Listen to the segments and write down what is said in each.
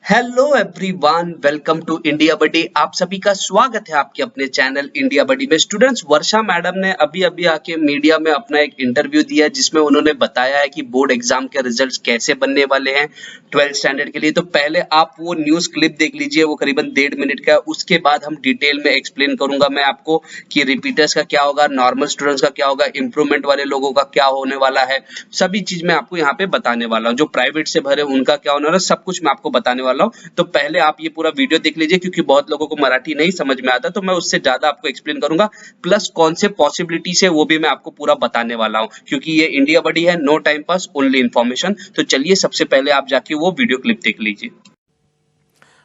Hello everyone, welcome to India buddy. आप सभी का स्वागत है आपके अपने चैनल इंडिया बडी में। स्टूडेंट्स, वर्षा मैडम ने अभी अभी आके मीडिया में अपना एक इंटरव्यू दिया जिसमें उन्होंने बताया है कि बोर्ड एग्जाम के रिजल्ट्स कैसे बनने वाले हैं 12th स्टैंडर्ड के लिए। तो पहले आप वो न्यूज क्लिप देख लीजिए, वो करीबन 1.5 मिनट का। उसके बाद हम डिटेल में एक्सप्लेन करूंगा मैं आपको कि रिपीटर्स का क्या होगा, नॉर्मल स्टूडेंट्स का क्या होगा, इंप्रूवमेंट वाले लोगों का क्या होने वाला है। सभी चीज मैं आपको यहाँ पे बताने वाला हूँ। जो प्राइवेट से भरे उनका क्या होने वाला है, सब कुछ मैं आपको बताने वाला हूँ। तो पहले आप ये पूरा वीडियो देख लीजिए, क्योंकि बहुत लोगों को मराठी नहीं समझ में आता, तो मैं उससे ज्यादा आपको एक्सप्लेन करूंगा। प्लस कौन से पॉसिबिलिटीज है वो भी मैं आपको पूरा बताने वाला हूँ, क्योंकि ये इंडिया बडी है, no time pass, only information. तो चलिए सबसे पहले आप जाके वो वीडियो क्लिप देख लीजिए।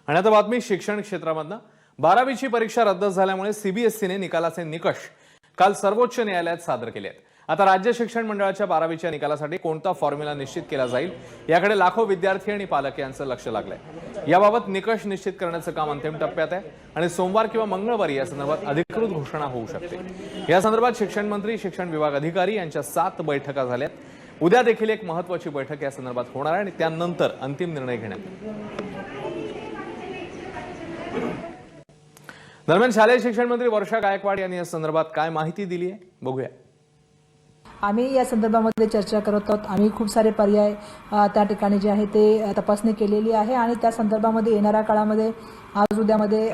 आणि आता बातमी शिक्षण क्षेत्रामधनं 12वीची परीक्षा रद्द झाल्यामुळे सीबीएसईने निकालाचे निकष काल सर्वोच्च न्यायालयात सादर केले आहेत। आता राज्य शिक्षण मंडळाच्या 12वीच्या निकालासाठी कोणता फॉर्म्युला निश्चित केला जाईल याकडे लाखो विद्यार्थी आणि पालक यांचं लक्ष लागलंय। याबाबत निकष निश्चित करण्याचं काम अंतिम टप्प्यात आहे आणि सोमवार किंवा मंगळवारी या संदर्भात अधिकृत घोषणा होऊ शकते। या संदर्भात शिक्षण मंत्री, शिक्षण विभाग अधिकारी यांच्या 7 बैठका झाल्यात। उद्या देखील एक महत्त्वाची बैठक या संदर्भात होणार आहे आणि त्यानंतर अंतिम निर्णय घेण्यात येईल। दरम्यान शालेय शिक्षण मंत्री वर्षा गायकवाड यांनी या संदर्भात काय माहिती दिली आहे बघूया। आम्ही या संदर्भामध्ये चर्चा करत आहोत। आम्ही खूप सारे पर्याय त्या ठिकाणी जे आहे ते तपासणी केलेली आहे आणि त्या संदर्भामध्ये येणाऱ्या काळामध्ये आज उद्यामध्ये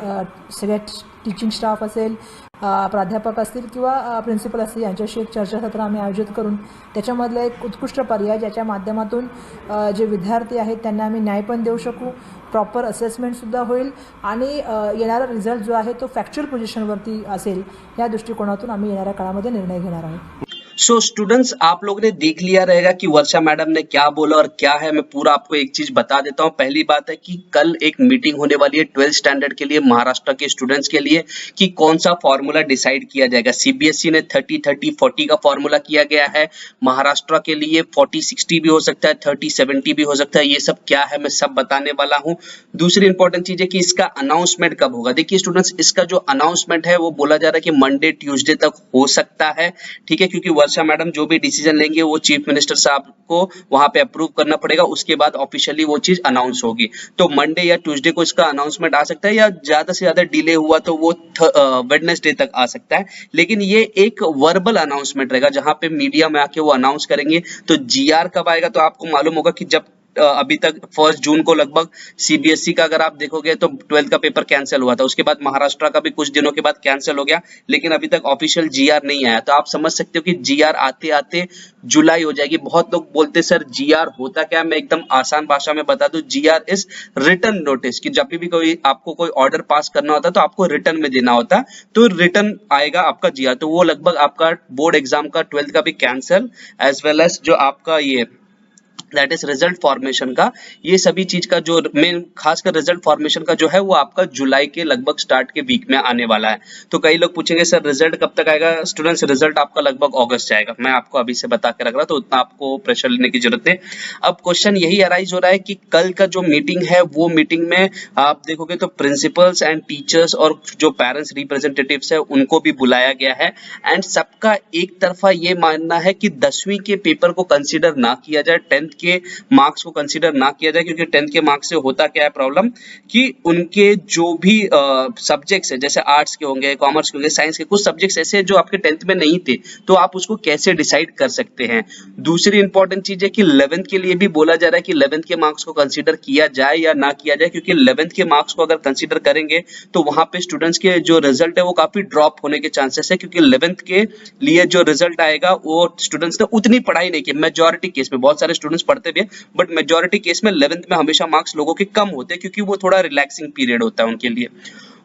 सगळ्या टीचिंग स्टाफ असेल, प्राध्यापक असतील किंवा प्रिन्सिपल असतील यांच्याशी एक चर्चासत्र आम्ही आयोजित करून त्याच्यामधला एक उत्कृष्ट पर्याय ज्याच्या माध्यमातून जे विद्यार्थी आहेत त्यांना आम्ही न्याय पण देऊ शकू, प्रॉपर असेसमेंटसुद्धा होईल आणि येणारा रिझल्ट जो आहे तो फॅक्च्युअल पोझिशनवरती असेल, या दृष्टिकोनातून आम्ही येणाऱ्या काळामध्ये निर्णय घेणार आहोत। सो स्टूडेंट्स, आप लोगों ने देख लिया रहेगा कि वर्षा मैडम ने क्या बोला और क्या है। मैं पूरा आपको एक चीज बता देता हूँ। पहली बात है कि कल एक मीटिंग होने वाली है 12th स्टैंडर्ड के लिए, महाराष्ट्र के स्टूडेंट्स के लिए, कि कौन सा फॉर्मूला डिसाइड किया जाएगा। सीबीएसई ने 30-30-40 का फॉर्मूला किया गया है। महाराष्ट्र के लिए 40-60 भी हो सकता है, 30-70 भी हो सकता है। ये सब क्या है मैं सब बताने वाला हूँ। दूसरी इंपॉर्टेंट चीज है कि इसका अनाउंसमेंट कब होगा। देखिए स्टूडेंट्स, इसका जो अनाउंसमेंट है वो बोला जा रहा है कि मंडे ट्यूसडे तक हो सकता है, ठीक है, क्योंकि वर्षा मैडम जो भी डिसीजन लेंगे वो चीफ मिनिस्टर साहब को वहां पे अप्रूव करना पड़ेगा। उसके बाद ऑफिशियली वो चीज अनाउंस होगी। तो मंडे या ट्यूसडे को इसका अनाउंसमेंट आ सकता है, या ज्यादा से ज्यादा डिले हुआ तो वो वेडनेसडे तक आ सकता है। लेकिन ये एक वर्बल अनाउंसमेंट रहेगा जहां पे मीडिया में आके वो अनाउंस करेंगे। तो जीआर कब आएगा, तो आपको मालूम होगा कि जब अभी तक 1 जून को लगभग सीबीएसई का अगर आप देखोगे तो 12th का पेपर कैंसिल हुआ था। उसके बाद महाराष्ट्र का भी कुछ दिनों के बाद कैंसिल हो गया, लेकिन अभी तक ऑफिशियल जीआर नहीं आया। तो आप समझ सकते हो कि जीआर आते आते जुलाई हो जाएगी। बहुत लोग बोलते सर जीआर होता क्या, मैं एकदम आसान भाषा में बता दूं। जीआर इज रिटन नोटिस, कि जब भी कोई आपको कोई ऑर्डर पास करना होता है तो आपको रिटर्न में देना होता है, तो रिटर्न आएगा आपका जीआर। तो वो लगभग आपका बोर्ड एग्जाम का 12th का भी कैंसिल, एज वेल एज जो आपका ये दैट इज रिजल्ट फॉर्मेशन का, ये सभी चीज का जो मेन खासकर रिजल्ट फॉर्मेशन का जो है वो आपका जुलाई के लगभग स्टार्ट के वीक में आने वाला है। तो कई लोग पूछेंगे सर रिजल्ट कब तक आएगा। स्टूडेंट्स, रिजल्ट आपका लगभग अगस्त आएगा। मैं आपको अभी से बता के रख रहा, तो उतना आपको प्रेशर लेने की जरूरत है। अब क्वेश्चन यही अराइज हो रहा है कि कल का जो मीटिंग है वो मीटिंग में आप देखोगे तो प्रिंसिपल्स एंड टीचर्स और जो पेरेंट्स रिप्रेजेंटेटिव्स है उनको भी बुलाया गया है। एंड सबका एक तरफा ये मानना है कि 10वीं के पेपर को कंसिडर ना किया जाए, 10th के मार्क्स को कंसीडर ना किया जाए, क्योंकि 10th के मार्क्स से होता क्या है प्रॉब्लम, कि उनके जो भी सब्जेक्ट्स है, जैसे आर्ट्स के होंगे, कॉमर्स के होंगे, साइंस के कुछ सब्जेक्ट्स ऐसे जो आपके 10th में नहीं थे, तो आप उसको कैसे डिसाइड कर सकते हैं। दूसरी इंपॉर्टेंट चीज है कि 11th के लिए भी बोला जा रहा है कि 11th के मार्क्स को कंसीडर किया जाए या ना किया जाए, क्योंकि 11th के मार्क्स को अगर कंसीडर करेंगे तो वहां पे स्टूडेंट्स के जो रिजल्ट है वो काफी ड्रॉप होने के चांसेस है, क्योंकि 11th के लिए जो रिजल्ट आएगा वो स्टूडेंट्स ने उतनी पढ़ाई नहीं की। मेजॉरिटी केस में बहुत सारे स्टूडेंट्स पढ़ते भी, बट मेजॉरिटी केस में 11th में हमेशा मार्क्स लोगों के कम होते हैं, क्योंकि वो थोड़ा रिलैक्सिंग पीरियड होता है उनके लिए।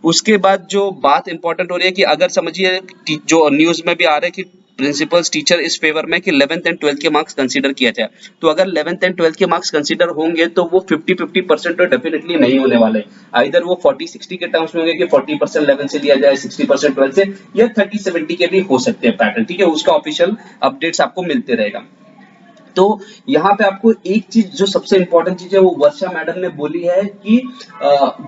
उसके बाद जो बात इंपॉर्टेंट हो रही है कि अगर समझिए जो न्यूज में भी आ रहा है कि प्रिंसिपल्स टीचर इस फेवर में कि 11th एंड 12th के मार्क्स कंसीडर किया जाए, तो अगर 11th एंड 12th के मार्क्स कंसीडर होंगे तो वो 50-50% तो डेफिनेटली नहीं होने वाले। आइदर वो 40-60 के टर्म्स में होंगे कि 40% 11th से लिया जाए, 60% 12th से, या 30-70 के भी हो सकते हैं पैटर्न, ठीक है। उसका ऑफिशियल अपडेट्स आपको मिलते रहेगा। तो यहाँ पे आपको एक चीज जो सबसे इंपॉर्टेंट चीज है वो वर्षा मैडम ने बोली है कि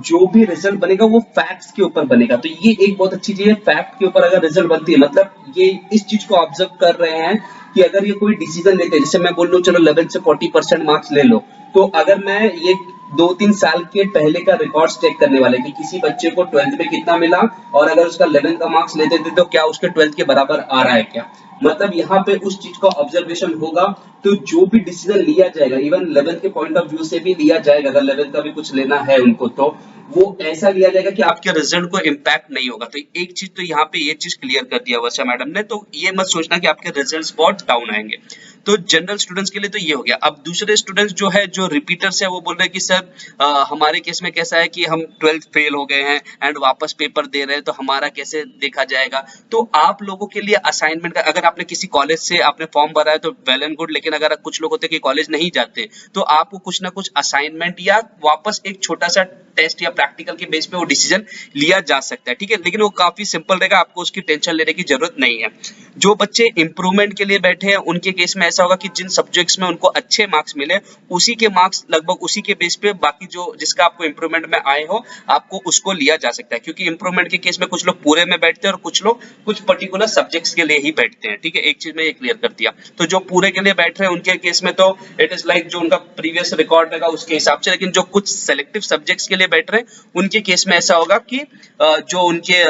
जो भी रिजल्ट बनेगा वो फैक्ट्स के ऊपर बनेगा। तो ये एक बहुत अच्छी चीज है, फैक्ट के ऊपर अगर रिजल्ट बनती है, मतलब ये इस चीज को ऑब्जर्व कर रहे हैं कि अगर ये कोई डिसीजन लेते हैं, जैसे मैं बोल रहा हूँ चलो 11th से 40% मार्क्स ले लो, तो अगर मैं ये 2-3 साल के पहले का रिकॉर्ड्स चेक करने वाले कि किसी बच्चे को 12th में कितना मिला और अगर उसका 11th का मार्क्स लेते थे तो क्या उसके 12th के बराबर आ रहा है क्या, मतलब यहाँ पे उस चीज का ऑब्जर्वेशन होगा। तो जो भी डिसीजन लिया जाएगा, इवन 11th के पॉइंट ऑफ व्यू से भी लिया जाएगा, अगर 11th का भी कुछ लेना है उनको तो वो ऐसा लिया जाएगा कि आपके रिजल्ट को इम्पैक्ट नहीं होगा। तो एक चीज तो यहाँ पे ये चीज क्लियर कर दिया वर्षा मैडम ने, तो ये मत सोचना कि आपके रिजल्ट्स बहुत डाउन आएंगे। तो जनरल स्टूडेंट्स के लिए तो ये हो गया। अब दूसरे स्टूडेंट्स जो है, जो रिपीटर्स है, वो बोल रहे हैं कि सर हमारे केस में कैसा है कि हम 12th फेल हो गए हैं एंड वापस पेपर दे रहे हैं, तो हमारा कैसे देखा जाएगा। तो आप लोगों के लिए असाइनमेंट का, अगर आपने किसी कॉलेज से आपने फॉर्म भरा है तो वेल एंड गुड, लेकिन अगर कुछ लोग होते हैं कि कॉलेज नहीं जाते तो आपको कुछ ना कुछ असाइनमेंट या वापस एक छोटा सा टेस्ट या प्रैक्टिकल के बेस पे वो डिसीजन लिया जा सकता है, ठीक है, लेकिन वो काफी सिंपल रहेगा, आपको उसकी टेंशन लेने की जरूरत नहीं है। जो बच्चे इंप्रूवमेंट के लिए बैठे हैं उनके केस में ऐसा होगा कि जिन सब्जेक्ट्स में उनको अच्छे मार्क्स मिले उसी के मार्क्स लगभग उसी के बेस पे बाकी जो जिसका आपको इंप्रूवमेंट में आए हो आपको उसको लिया जा सकता है, क्योंकि इंप्रूवमेंट के केस में कुछ लोग पूरे में बैठते हैं और कुछ लोग कुछ पर्टिकुलर सब्जेक्ट्स के लिए ही बैठते हैं, ठीक है, एक चीज में ये क्लियर कर दिया। तो जो पूरे के लिए बैठ रहे हैं उनके केस में तो इट इज लाइक जो उनका प्रीवियस रिकॉर्ड रहेगा उसके हिसाब से, लेकिन जो कुछ सेलेक्टिव सब्जेक्ट्स के लिए बैठ रहे हैं उनके केस में ऐसा होगा कि जो उनके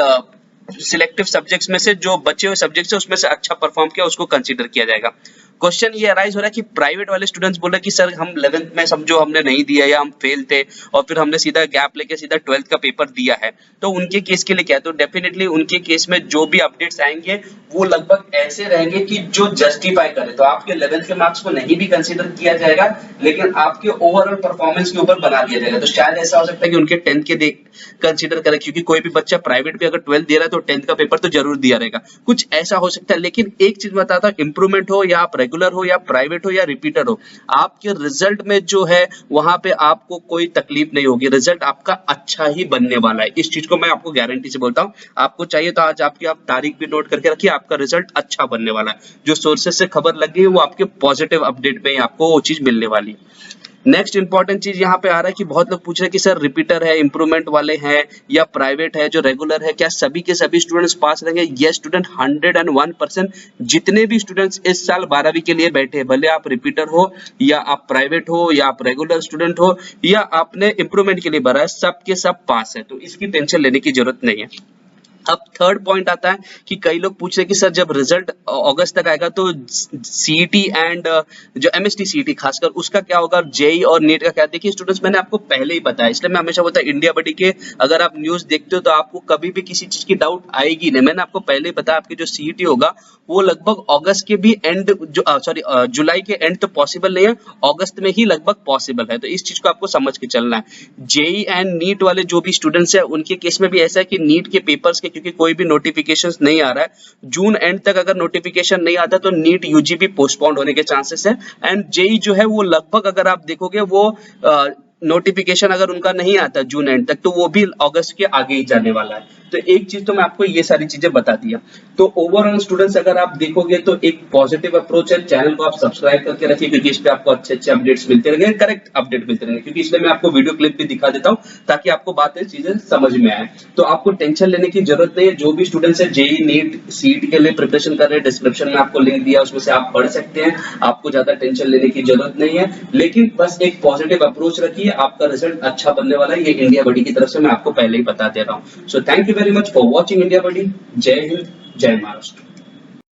सिलेक्टिव सब्जेक्ट्स में से जो बचे हुए सब्जेक्ट्स है उसमें से अच्छा परफॉर्म किया उसको कंसीडर किया जाएगा। क्वेश्चन ये अराइज हो रहा है कि प्राइवेट वाले स्टूडेंट्स बोल रहे कि सर हम 11th में समझो हमने नहीं दिया या हम फेल थे और फिर हमने सीधा गैप लेके सीधा 12th का पेपर दिया है, तो उनके केस के लिए क्या है। तो डेफिनेटली उनके केस में जो भी अपडेट्स आएंगे वो लगभग ऐसे रहेंगे कि जो जस्टिफाई करे। तो आपके 11th के मार्क्स को नहीं भी कंसीडर किया जाएगा लेकिन आपके ओवरऑल परफॉर्मेंस के ऊपर बना दिया जाएगा। तो शायद ऐसा हो सकता है कि उनके 10th के कंसीडर करें, क्योंकि कोई भी बच्चा प्राइवेट भी अगर 12th दे रहा है तो 10th का पेपर तो जरूर दिया रहेगा, कुछ ऐसा हो सकता है। लेकिन एक चीज बताता हूं, इंप्रूवमेंट हो या आप रेगुलर हो या प्राइवेट हो या रिपीटर हो, आपके रिजल्ट में जो है वहां पे आपको कोई तकलीफ नहीं होगी, रिजल्ट आपका अच्छा ही बनने वाला है। इस चीज को मैं आपको गारंटी से बोलता हूं। आपको चाहिए तो आज आपकी आप तारीख भी नोट करके रखिए, आपका रिजल्ट अच्छा बनने वाला है। जो सोर्सेस से खबर लग गई है वो आपके पॉजिटिव अपडेट में आपको वो चीज मिलने वाली है। नेक्स्ट इंपॉर्टेंट चीज यहाँ पे आ रहा है कि बहुत लोग पूछ रहे हैं कि सर रिपीटर है, इंप्रूवमेंट वाले हैं या प्राइवेट है, जो रेगुलर है, क्या सभी के सभी स्टूडेंट्स पास रहेंगे? यस स्टूडेंट, 101% जितने भी स्टूडेंट्स इस साल 12वीं के लिए बैठे हैं, भले आप रिपीटर हो या आप प्राइवेट हो या आप रेगुलर स्टूडेंट हो या आपने इंप्रूवमेंट के लिए भरा है, सबके सब पास है, तो इसकी टेंशन लेने की जरूरत नहीं है। अब थर्ड पॉइंट आता है कि कई लोग पूछ रहे हैं कि सर जब रिजल्ट अगस्त तक आएगा तो सीईटी एंड जो एमएसटी सीईटी खासकर उसका क्या होगा, जेई और नीट का क्या। देखिए स्टूडेंट्स, मैंने आपको पहले ही बताया, इसलिए मैं हमेशा बोलता इंडिया बडी के अगर आप न्यूज देखते हो तो आपको कभी भी किसी चीज की डाउट आएगी नहीं। मैंने आपको पहले ही बताया आपकी जो सीईटी होगा वो लगभग अगस्त के भी एंड जुलाई के एंड तो पॉसिबल नहीं है, अगस्त में ही लगभग पॉसिबल है, तो इस चीज को आपको समझ के चलना है। जेई एंड नीट वाले जो भी स्टूडेंट्स है उनके केस में भी ऐसा है कि नीट के पेपर्स के क्योंकि कोई भी नोटिफिकेशंस नहीं आ रहा है, जून एंड तक अगर नोटिफिकेशन नहीं आता तो नीट यूजी भी पोस्टपोन्ड होने के चांसेस है। एंड जेई जो है वो लगभग अगर आप देखोगे वो नोटिफिकेशन अगर उनका नहीं आता जून एंड तक तो वो भी अगस्त के आगे ही जाने वाला है। तो एक चीज तो मैं आपको ये सारी चीजें बता दिया। तो ओवरऑल स्टूडेंट्स अगर आप देखोगे तो एक पॉजिटिव अप्रोच है। चैनल को आप सब्सक्राइब करके रखिए क्योंकि इस पे आपको अच्छे अच्छे अपडेट्स मिलते रहेंगे, करेक्ट अपडेट मिलते रहेंगे, क्योंकि इसलिए मैं आपको वीडियो क्लिप भी दिखा देता हूँ ताकि आपको बातें चीजें समझ में आए। तो आपको टेंशन लेने की जरूरत नहीं है। जो भी स्टूडेंट्स है जेई नीट सीईटी के लिए प्रिपरेशन कर रहे हैं, डिस्क्रिप्शन में आपको लिंक दिया उसमें से आप पढ़ सकते हैं, आपको ज्यादा टेंशन लेने की जरूरत नहीं है। लेकिन बस एक पॉजिटिव अप्रोच रखिए, आपका रिजल्ट अच्छा बनने वाला है, ये इंडिया बडी की तरफ से मैं आपको पहले ही बता दे रहा हूँ। So thank you very much for watching India buddy. जय हिंद, जय महाराष्ट्र।